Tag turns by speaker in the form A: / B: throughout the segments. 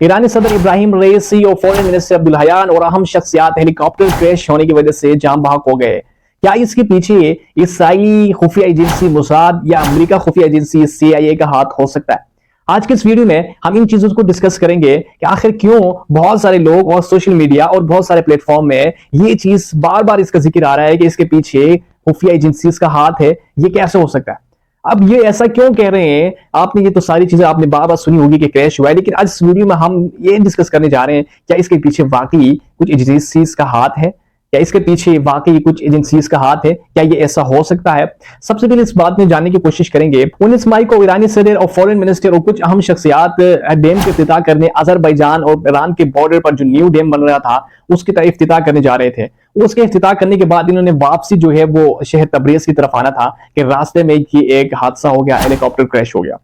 A: ईरानी सदर इब्राहिम रईसी और foreign minister Abdul Hayyan और अहम शख्सियात हेलीकॉप्टर क्रैश होने की वजह से जाम बहक हो गए। क्या इसके पीछे इसराइली खुफिया एजेंसी मोसाद या अमेरिका खुफिया एजेंसी CIA का हाथ हो सकता है? आज के इस वीडियो में हम इन चीजों को डिस्कस करेंगे कि आखिर क्यों बहुत सारे लोग और सोशल मीडिया और बहुत सारे प्लेटफॉर्म में ये चीज बार बार इसका जिक्र आ रहा है कि इसके पीछे खुफिया एजेंसीज का हाथ है। ये कैसे हो सकता है? अब ये ऐसा क्यों कह रहे हैं? आपने ये तो सारी चीजें आपने बार बार सुनी होगी कि क्रैश हुआ है, लेकिन आज इस वीडियो में हम ये डिस्कस करने जा रहे हैं क्या इसके पीछे वाकई कुछ एजेंसीज का हाथ है, क्या इसके पीछे वाकई कुछ एजेंसीज का हाथ है, क्या ये ऐसा हो सकता है? सबसे पहले इस बात में जानने की कोशिश करेंगे। 19 मई को ईरानी सदर और फॉरेन मिनिस्टर और कुछ अहम शख्सियात डैम के इफ्तिताह करने अजरबैजान और ईरान के बॉर्डर पर जो न्यू डैम बन रहा था उसकी तरफ इफ्तिताह करने जा रहे थे। उसके इफ्तिताह करने के बाद इन्होंने वापसी जो है वो शहर तबरेज की तरफ आना था कि रास्ते में ही एक हादसा हो गया, हेलीकॉप्टर क्रैश हो गया।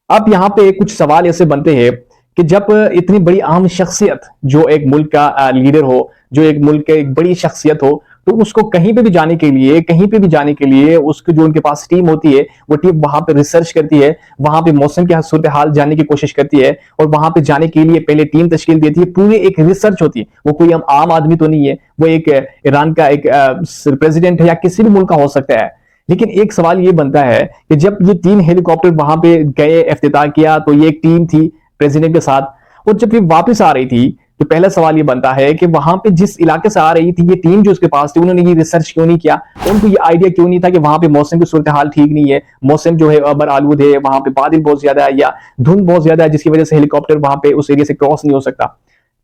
A: अब यहाँ पे कुछ सवाल ऐसे बनते हैं कि जब इतनी बड़ी अहम शख्सियत जो एक मुल्क का लीडर हो, जो एक मुल्क के एक बड़ी शख्सियत हो, तो उसको कहीं पे भी जाने के लिए उसकी जो उनके पास टीम होती है वो टीम वहां पे रिसर्च करती है, वहां पे मौसम की सूरत हाल जानने की कोशिश करती है और वहां पे जाने के लिए पहले टीम तश्कील देती है। पूरी एक रिसर्च होती है। वो कोई हम आम आदमी तो नहीं है, वो एक ईरान का एक प्रेसिडेंट है या किसी भी मुल्क का हो सकता है। लेकिन एक सवाल ये बनता है कि जब ये 3 हेलीकॉप्टर वहां पे गए, इफ्तिताह किया, तो ये एक टीम थी प्रेसिडेंट के साथ, और जब ये वापस आ रही थी तो पहला सवाल ये बनता है कि वहां पे जिस इलाके से आ रही थी ये टीम जो उसके पास थी, उन्होंने ये रिसर्च क्यों नहीं किया? उनको ये आइडिया क्यों नहीं था कि वहां पे मौसम की सूरत हाल ठीक नहीं है, मौसम जो है अबर आलूद है, वहां पे बादल बहुत ज्यादा है या धुंध बहुत ज्यादा है, जिसकी वजह से हेलीकॉप्टर वहां पे उस एरिया से क्रॉस नहीं हो सकता।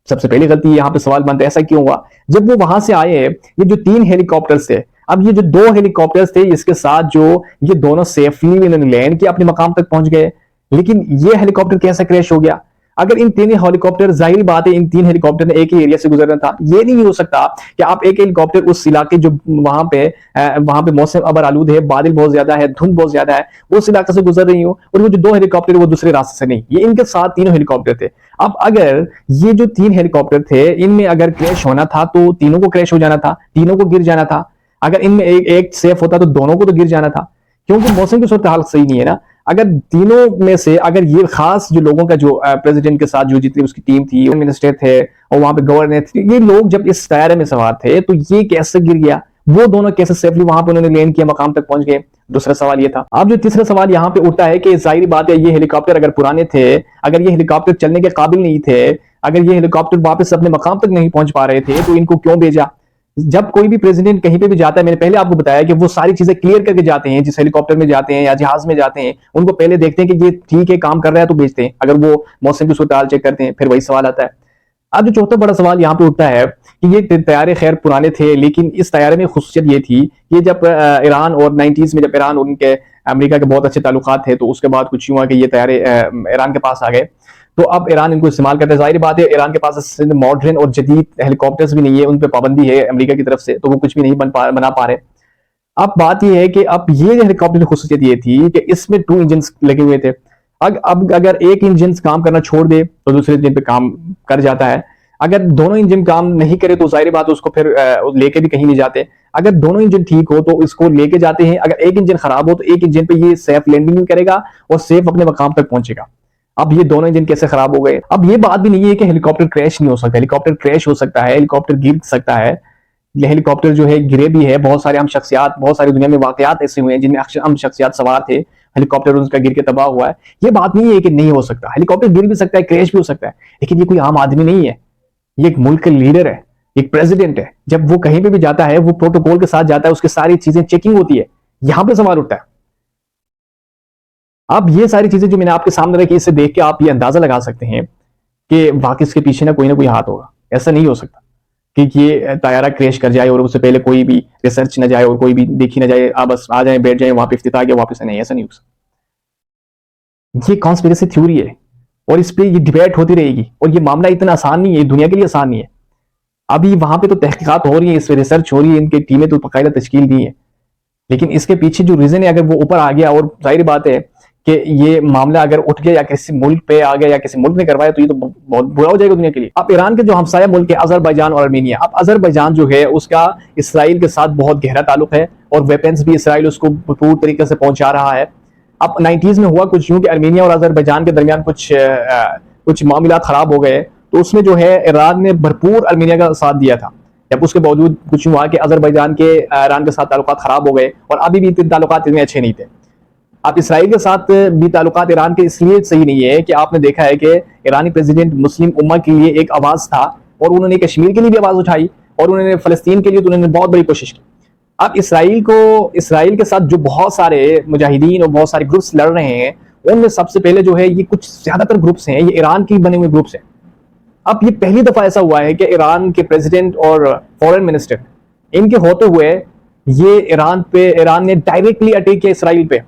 A: सबसे पहली गलती यहाँ पे सवाल बनता है, ऐसा क्यों हुआ? जब वो वहां से आए, ये जो 3 हेलीकॉप्टर्स थे, अब ये जो 2 हेलीकॉप्टर्स थे इसके साथ जो ये दोनों सेफली इन्होंने लैंड किया, अपने मकाम तक पहुंच गए, लेकिन ये हेलीकॉप्टर कैसे क्रैश हो गया? अगर इन 3 हेलीकॉप्टर, जाहिर बात है इन 3 हेलीकॉप्टर ने एक ही एरिया से गुजरना था। ये नहीं हो सकता कि आप एक हेलीकॉप्टर उस इलाके जो वहां पे मौसम अबर आलूद है, बादल बहुत ज्यादा है, धुंध बहुत ज्यादा है, उस इलाके से गुजर रही हो, और वो जो 2 हेलीकॉप्टर वो दूसरे रास्ते से नहीं, ये इनके साथ 3 हेलीकॉप्टर थे। अब अगर ये जो 3 हेलीकॉप्टर थे इनमें अगर क्रैश होना था तो तीनों को क्रैश हो जाना था, तीनों को गिर जाना था। अगर इनमें एक सेफ होता तो दोनों को तो गिर जाना था, क्योंकि मौसम की सूरत हाल सही नहीं है ना। अगर तीनों में से अगर ये खास जो लोगों का जो प्रेसिडेंट के साथ जो जितनी उसकी टीम थी, मिनिस्टर थे और वहां पे गवर्नर थे, ये लोग जब इस तैयारे में सवार थे तो ये कैसे गिर गया? वो दोनों कैसे सेफली वहां पे उन्होंने लैंड किया, मकाम तक पहुंच गए? दूसरा सवाल ये था। अब जो तीसरा सवाल यहाँ पे उठता है कि जाहिर बात है ये हेलीकॉप्टर अगर पुराने थे, अगर ये हेलीकॉप्टर चलने के काबिल नहीं थे, अगर ये हेलीकॉप्टर वापस अपने मकाम तक नहीं पहुंच पा रहे थे, तो इनको क्यों भेजा? जब कोई भी प्रेसिडेंट कहीं पे भी जाता है, मैंने पहले आपको बताया कि वो सारी चीजें क्लियर करके जाते हैं। जिस हेलीकॉप्टर में जाते हैं या जहाज में जाते हैं, उनको पहले देखते हैं कि ये ठीक है, काम कर रहा है तो भेजते हैं। अगर वो मौसम की सूरत हाल चेक करते हैं, फिर वही सवाल आता है। अब जो चौथा बड़ा सवाल यहाँ पे उठता है कि ये तैयारे खैर पुराने थे, लेकिन इस तैयारे में खुसूसियत ये थी कि जब ईरान और 90s में जब ईरान और उनके अमेरिका के बहुत अच्छे ताल्लुकात थे, तो उसके बाद कुछ हुआ कि ये तैयारे ईरान के पास आ गए, तो अब ईरान इनको इस्तेमाल करता है। जाहिर बात है ईरान के पास मॉडर्न और जदीद हेलीकॉप्टर्स भी नहीं है, उन पर पाबंदी है अमेरिका की तरफ से, तो वो कुछ भी नहीं बना पा रहे। अब बात यह है कि अब ये हेलीकॉप्टर की खुसूसियत ये थी कि इसमें 2 इंजन लगे हुए थे। अब अगर एक इंजन काम करना छोड़ दे तो दूसरे इंजन पे काम कर जाता है। अगर दोनों इंजन काम नहीं करे तो जाहिर बात है उसको फिर लेके भी कहीं नहीं जाते। अगर दोनों इंजन ठीक हो तो इसको लेके जाते हैं। अगर एक इंजन खराब हो तो एक इंजन पे ये सेफ लैंडिंग करेगा और सेफ अपने मकाम तक पहुंचेगा। अब ये दोनों इंजन कैसे खराब हो गए? अब ये बात भी नहीं है कि हेलीकॉप्टर क्रैश नहीं हो सकता, हेलीकॉप्टर क्रैश हो सकता है, हेलीकॉप्टर गिर सकता है। हेलीकॉप्टर जो है गिरे भी है, बहुत सारे हम शख्सियात, बहुत सारी दुनिया में वाकयात ऐसे हुए हैं जिनमें हम शख्सियात सवार थे, हेलीकॉप्टर उनका गिर के तबाह हुआ है। ये बात नहीं है कि नहीं हो सकता, हेलीकॉप्टर गिर भी सकता है, क्रैश भी हो सकता है, लेकिन ये कोई आम आदमी नहीं है, ये एक मुल्क का लीडर है, एक प्रेसिडेंट है। जब वो कहीं पे भी जाता है वो प्रोटोकॉल के साथ जाता है, उसकी सारी चीजें चेकिंग होती है। यहां पे सवाल उठता है। अब ये सारी चीजें जो मैंने आपके सामने रखी, इससे देख के आप ये अंदाजा लगा सकते हैं कि वाकई इसके पीछे ना कोई हाथ होगा। ऐसा नहीं हो सकता कि ये तैयारा क्रैश कर जाए और उससे पहले कोई भी रिसर्च न जाए और कोई भी देखी ना जाए, आप बस आ जाए, बैठ जाए, वहां पे इफ्तिताह किया, वापस नहीं, ऐसा नहीं हो सकता। ये कॉन्स्पिरेसी थ्योरी है और इस पर ये डिबेट होती रहेगी, और ये मामला इतना आसान नहीं है, दुनिया के लिए आसान नहीं है। अभी वहां पे तो तहकीकात हो रही है, इस पर रिसर्च हो रही है, इनकी टीमें तो बाकायदा तश्कील दी है, लेकिन इसके पीछे जो रीजन है, अगर वो ऊपर आ गया, और जाहिर बात है कि ये मामला अगर उठ गया या किसी मुल्क पे आ गया या किसी मुल्क ने करवाया, तो ये तो बहुत बुरा हो जाएगा दुनिया के लिए। अब ईरान के जो हमसाया मुल्क है अजरबैजान और आर्मीनिया, अब अजरबैजान जो है उसका इसराइल के साथ बहुत गहरा ताल्लुक है और वेपन्स भी इसराइल उसको भरपूर तरीके से पहुंचा रहा है। अब 90s में हुआ कुछ यूं कि आर्मीनिया और अजरबैजान के दरमियान कुछ कुछ मामला खराब हो गए, तो उसमें जो है ईरान ने भरपूर अर्मीनिया का साथ दिया था। जब उसके बावजूद कुछ हुआ कि अजरबैजान के ईरान के साथ ताल्लुकात खराब हो गए और अभी भी ताल्लुकात इतने अच्छे नहीं थे। अब इसराइल के साथ भी ताल्लुकात ईरान के इसलिए सही नहीं है कि आपने देखा है कि ईरानी प्रेसिडेंट मुस्लिम उम्मा के लिए एक आवाज था और उन्होंने कश्मीर के लिए भी आवाज उठाई और उन्होंने फलस्तीन के लिए तो उन्होंने बहुत बड़ी कोशिश की। अब इसराइल के साथ जो बहुत सारे मुजाहिदीन और बहुत सारे ग्रुप्स लड़ रहे हैं, उनमें सबसे पहले जो है ये कुछ ज्यादातर ग्रुप्स हैं, ये ईरान के बने हुए ग्रुप्स हैं। अब ये पहली दफा ऐसा हुआ है कि ईरान के प्रेसिडेंट और फॉरेन मिनिस्टर इनके होते हुए ये ईरान ने डायरेक्टली अटैक किया इसराइल पे।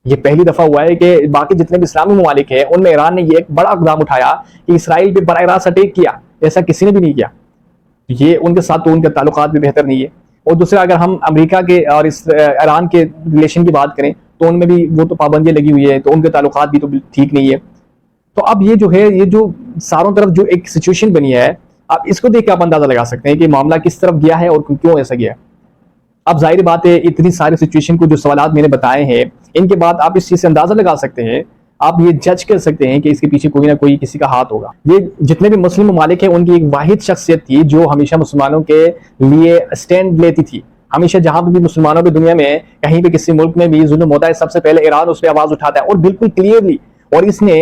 A: ये पहली दफा हुआ है कि बाकी जितने भी इस्लामी ममालिक हैं उनमें ईरान ने ये एक बड़ा इकदाम उठाया कि इसराइल पे बराह रास्त अटैक किया, ऐसा किसी ने भी नहीं किया। ये उनके साथ तो उनके ताल्लुकात भी बेहतर नहीं है। और दूसरा, अगर हम अमेरिका के और इस ईरान के रिलेशन की बात करें तो उनमें भी वो तो पाबंदियां लगी हुई है, तो उनके ताल्लुकात भी तो ठीक नहीं है। तो अब ये जो है, ये जो चारों तरफ जो एक सिचुएशन बनी है, आप इसको देख के आप अंदाजा लगा सकते हैं कि मामला किस तरफ गया है और क्यों ऐसा गया है। अब जाहिर बात है, इतनी सारी सिचुएशन को जो सवालात मैंने बताए हैं, इनके बाद आप इस चीज से अंदाजा लगा सकते हैं, आप ये जज कर सकते हैं कि इसके पीछे कोई ना कोई किसी का हाथ होगा। ये जितने भी मुस्लिम ममालिक हैं उनकी एक वाहिद शख्सियत थी जो हमेशा मुसलमानों के लिए स्टैंड लेती थी। हमेशा जहां पर भी मुसलमानों की दुनिया में कहीं भी किसी मुल्क में भी जुल्म होता है, सबसे पहले ईरान उस पर आवाज उठाता है और बिल्कुल क्लियरली। और इसने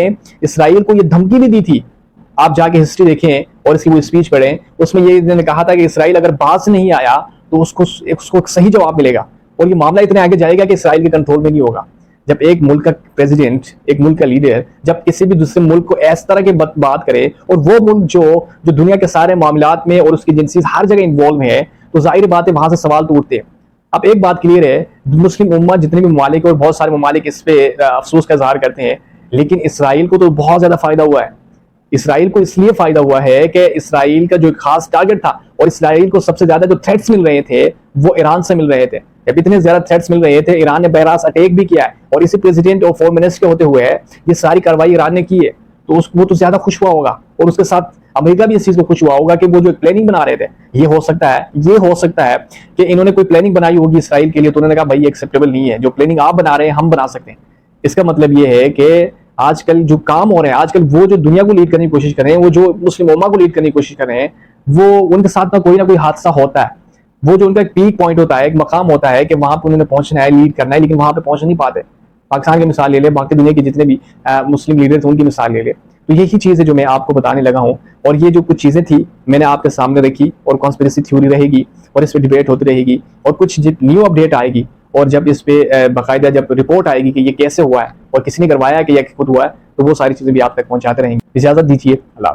A: इसराइल को ये धमकी भी दी थी। आप जाके हिस्ट्री देखें और इसकी वो स्पीच पढ़ें, उसमें ये इन्होंने कहा था कि इसराइल अगर बात से नहीं आया तो उसको एक सही जवाब मिलेगा और ये मामला इतने आगे जाएगा कि इसराइल के कंट्रोल में नहीं होगा। जब एक मुल्क का प्रेसिडेंट, एक मुल्क का लीडर जब किसी भी दूसरे मुल्क को इस तरह की बात करे और वो मुल्क जो दुनिया के सारे मामलात में और उसकी एजेंसीज हर जगह इन्वॉल्व है, तो जाहिर बात है वहां से सवाल तो उठते हैं। अब एक बात क्लियर है, मुस्लिम उम्मा जितने भी ममालिक और बहुत सारे ममालिक इस पे अफसोस का इजहार करते हैं, लेकिन इसराइल को तो बहुत ज्यादा फायदा हुआ है। इसराइल को इसलिए फायदा हुआ है कि इसराइल का जो खास टारगेट था और इसराइल को सबसे ज्यादा जो थ्रेट्स मिल रहे थे वो ईरान से मिल रहे थे। जब इतने ज्यादा थ्रेट्स मिल रहे थे, ईरान ने बहरास अटैक भी किया है और इसी प्रेसिडेंट और फॉरेन मिनिस्टर होते हुए ये सारी कार्रवाई ईरान ने की है, तो वो तो ज्यादा खुश हुआ होगा और उसके साथ अमेरिका भी इस चीज को खुश हुआ होगा कि वो जो प्लानिंग बना रहे थे, ये हो सकता है कि इन्होंने कोई प्लानिंग बनाई होगी इसराइल के लिए, तो उन्होंने कहा भाई एक्सेप्टेबल नहीं है, जो प्लानिंग आप बना रहे हैं हम बना सकते हैं। इसका मतलब ये है कि आजकल जो काम हो रहे हैं, आजकल वो जो दुनिया को लीड करने की कोशिश कर रहे हैं, वो जो मुस्लिम उम्मा को लीड करने की कोशिश कर रहे हैं, वो उनके साथ ना कोई हादसा होता है। वो जो उनका एक पीक पॉइंट होता है, एक मकाम होता है कि वहां पर उन्होंने पहुंचना है, लीड करना है, लेकिन वहां पे पहुंच नहीं पाते। पाकिस्तान की मिसाल ले ले, बाकी दुनिया के जितने भी मुस्लिम लीडर थे उनकी मिसाल ले ले, तो यही चीज है जो मैं आपको बताने लगा हूँ। और ये जो कुछ चीजें थी मैंने आपके सामने रखी और कॉन्स्पिरेसी थ्योरी रहेगी और इस पर डिबेट होती रहेगी और कुछ न्यू अपडेट आएगी और जब इस पे बाकायदा जब रिपोर्ट आएगी कि ये कैसे हुआ है और किसने करवाया कि यह खुद हुआ है, तो वो सारी चीजें भी आप तक पहुंचाते रहेंगे। इजाजत दीजिए, अल्लाह।